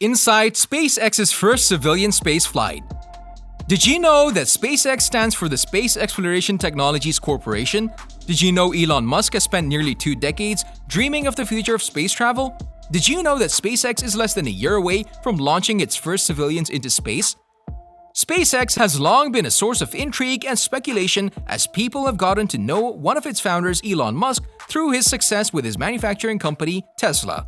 Inside SpaceX's first civilian spaceflight. Did you know that SpaceX stands for the Space Exploration Technologies Corporation? Did you know Elon Musk has spent nearly 2 decades dreaming of the future of space travel? Did you know that SpaceX is less than a year away from launching its first civilians into space? SpaceX has long been a source of intrigue and speculation as people have gotten to know one of its founders, Elon Musk, through his success with his manufacturing company, Tesla.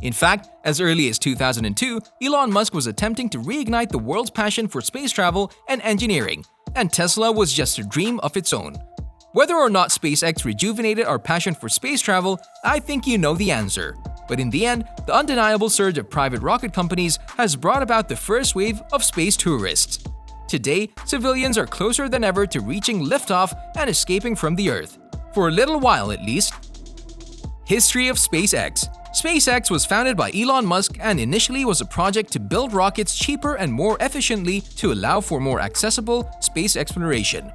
In fact, as early as 2002, Elon Musk was attempting to reignite the world's passion for space travel and engineering, and Tesla was just a dream of its own. Whether or not SpaceX rejuvenated our passion for space travel, I think you know the answer. But in the end, the undeniable surge of private rocket companies has brought about the first wave of space tourists. Today, civilians are closer than ever to reaching liftoff and escaping from the Earth. For a little while at least. History of SpaceX. SpaceX was founded by Elon Musk and initially was a project to build rockets cheaper and more efficiently to allow for more accessible space exploration.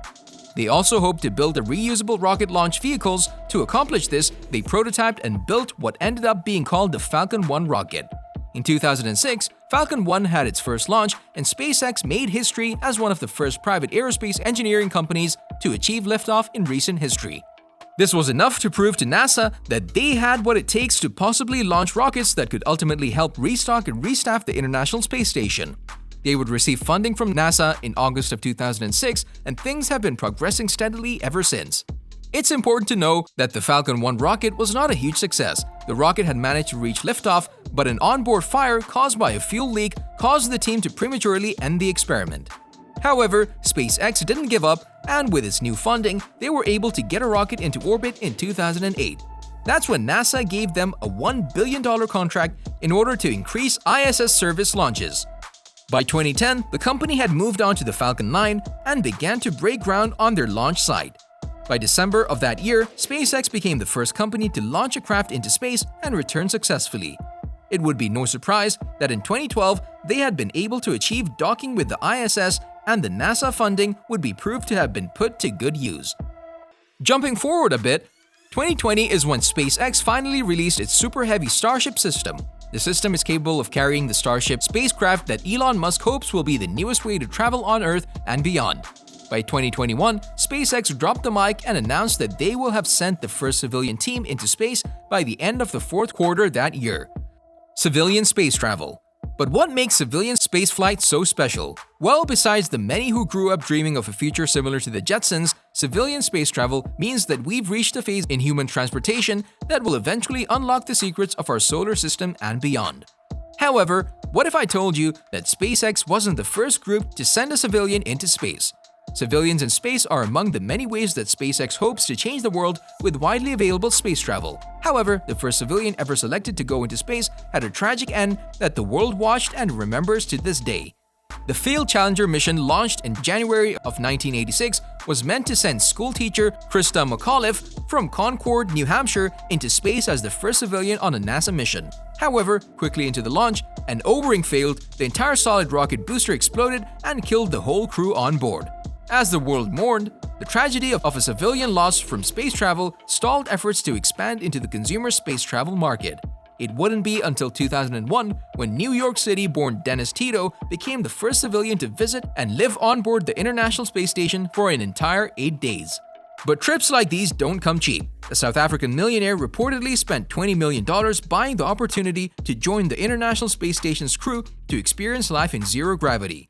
They also hoped to build a reusable rocket launch vehicles. To accomplish this, they prototyped and built what ended up being called the Falcon 1 rocket. In 2006, Falcon 1 had its first launch, and SpaceX made history as one of the first private aerospace engineering companies to achieve liftoff in recent history. This was enough to prove to NASA that they had what it takes to possibly launch rockets that could ultimately help restock and restaff the International Space Station. They would receive funding from NASA in August of 2006, and things have been progressing steadily ever since. It's important to know that the Falcon 1 rocket was not a huge success. The rocket had managed to reach liftoff, but an onboard fire caused by a fuel leak caused the team to prematurely end the experiment. However, SpaceX didn't give up, and with its new funding, they were able to get a rocket into orbit in 2008. That's when NASA gave them a $1 billion contract in order to increase ISS service launches. By 2010, the company had moved on to the Falcon 9 and began to break ground on their launch site. By December of that year, SpaceX became the first company to launch a craft into space and return successfully. It would be no surprise that in 2012, they had been able to achieve docking with the ISS, and the NASA funding would be proved to have been put to good use. Jumping forward a bit, 2020 is when SpaceX finally released its Super Heavy Starship system. The system is capable of carrying the Starship spacecraft that Elon Musk hopes will be the newest way to travel on Earth and beyond. By 2021, SpaceX dropped the mic and announced that they will have sent the first civilian team into space by the end of the 4th quarter that year. Civilian space travel. But what makes civilian spaceflight so special? Well, besides the many who grew up dreaming of a future similar to the Jetsons, civilian space travel means that we've reached a phase in human transportation that will eventually unlock the secrets of our solar system and beyond. However, what if I told you that SpaceX wasn't the first group to send a civilian into space? Civilians in space are among the many ways that SpaceX hopes to change the world with widely available space travel. However, the first civilian ever selected to go into space had a tragic end that the world watched and remembers to this day. The failed Challenger mission, launched in January of 1986, was meant to send schoolteacher Krista McAuliffe from Concord, New Hampshire, into space as the first civilian on a NASA mission. However, quickly into the launch, an O-ring failed, the entire solid rocket booster exploded and killed the whole crew on board. As the world mourned, the tragedy of a civilian lost from space travel stalled efforts to expand into the consumer space travel market. It wouldn't be until 2001 when New York City-born Dennis Tito became the first civilian to visit and live on board the International Space Station for an entire 8 days. But trips like these don't come cheap. The South African millionaire reportedly spent $20 million buying the opportunity to join the International Space Station's crew to experience life in zero gravity.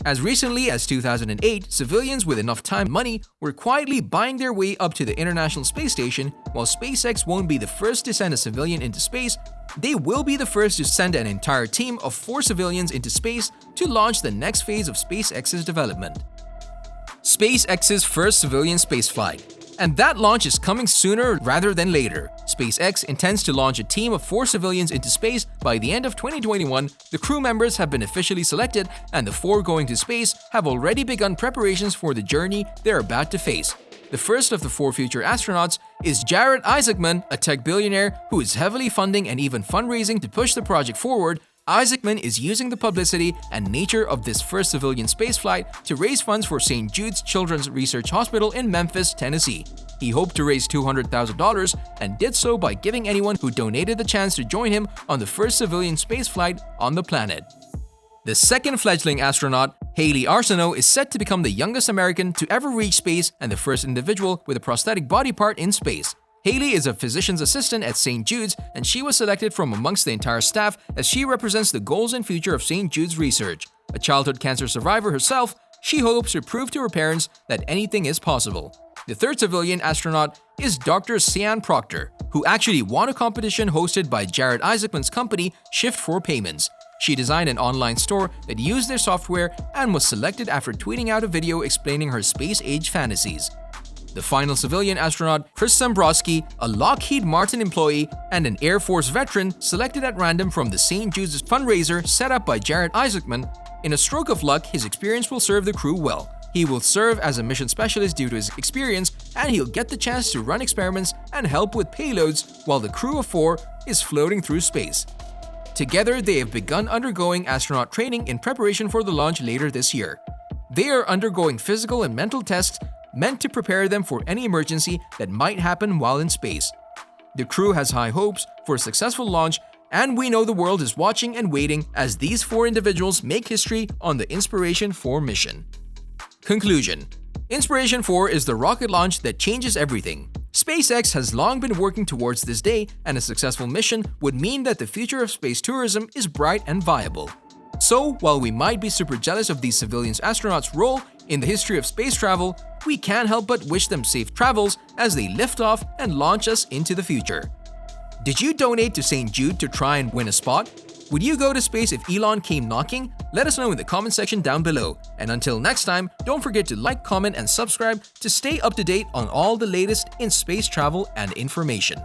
As recently as 2008, civilians with enough time and money were quietly buying their way up to the International Space Station. While SpaceX won't be the first to send a civilian into space, they will be the first to send an entire team of 4 civilians into space to launch the next phase of SpaceX's development. SpaceX's first civilian spaceflight. And that launch is coming sooner rather than later. SpaceX intends to launch a team of 4 civilians into space by the end of 2021. The crew members have been officially selected, and the 4 going to space have already begun preparations for the journey they're about to face. The first of the 4 future astronauts is Jared Isaacman, a tech billionaire who is heavily funding and even fundraising to push the project forward. Isaacman is using the publicity and nature of this first civilian spaceflight to raise funds for St. Jude's Children's Research Hospital in Memphis, Tennessee. He hoped to raise $200,000 and did so by giving anyone who donated the chance to join him on the first civilian spaceflight on the planet. The second fledgling astronaut, Haley Arsenault, is set to become the youngest American to ever reach space and the first individual with a prosthetic body part in space. Haley is a physician's assistant at St. Jude's, and she was selected from amongst the entire staff as she represents the goals and future of St. Jude's research. A childhood cancer survivor herself, she hopes to prove to her parents that anything is possible. The third civilian astronaut is Dr. Sian Proctor, who actually won a competition hosted by Jared Isaacman's company, Shift 4 Payments. She designed an online store that used their software and was selected after tweeting out a video explaining her space-age fantasies. The final civilian astronaut, Chris Zambrowski, a Lockheed Martin employee and an Air Force veteran selected at random from the St. Jude's fundraiser set up by Jared Isaacman. In a stroke of luck, his experience will serve the crew well. He will serve as a mission specialist due to his experience, and he'll get the chance to run experiments and help with payloads while the crew of 4 is floating through space. Together, they have begun undergoing astronaut training in preparation for the launch later this year. They are undergoing physical and mental tests meant to prepare them for any emergency that might happen while in space. The crew has high hopes for a successful launch, and we know the world is watching and waiting as these 4 individuals make history on the Inspiration 4 mission. Conclusion: Inspiration 4 is the rocket launch that changes everything. SpaceX has long been working towards this day, and a successful mission would mean that the future of space tourism is bright and viable. So, while we might be super jealous of these civilian astronauts' role in the history of space travel, we can't help but wish them safe travels as they lift off and launch us into the future. Did you donate to St. Jude to try and win a spot? Would you go to space if Elon came knocking? Let us know in the comment section down below. And until next time, don't forget to like, comment, and subscribe to stay up to date on all the latest in space travel and information.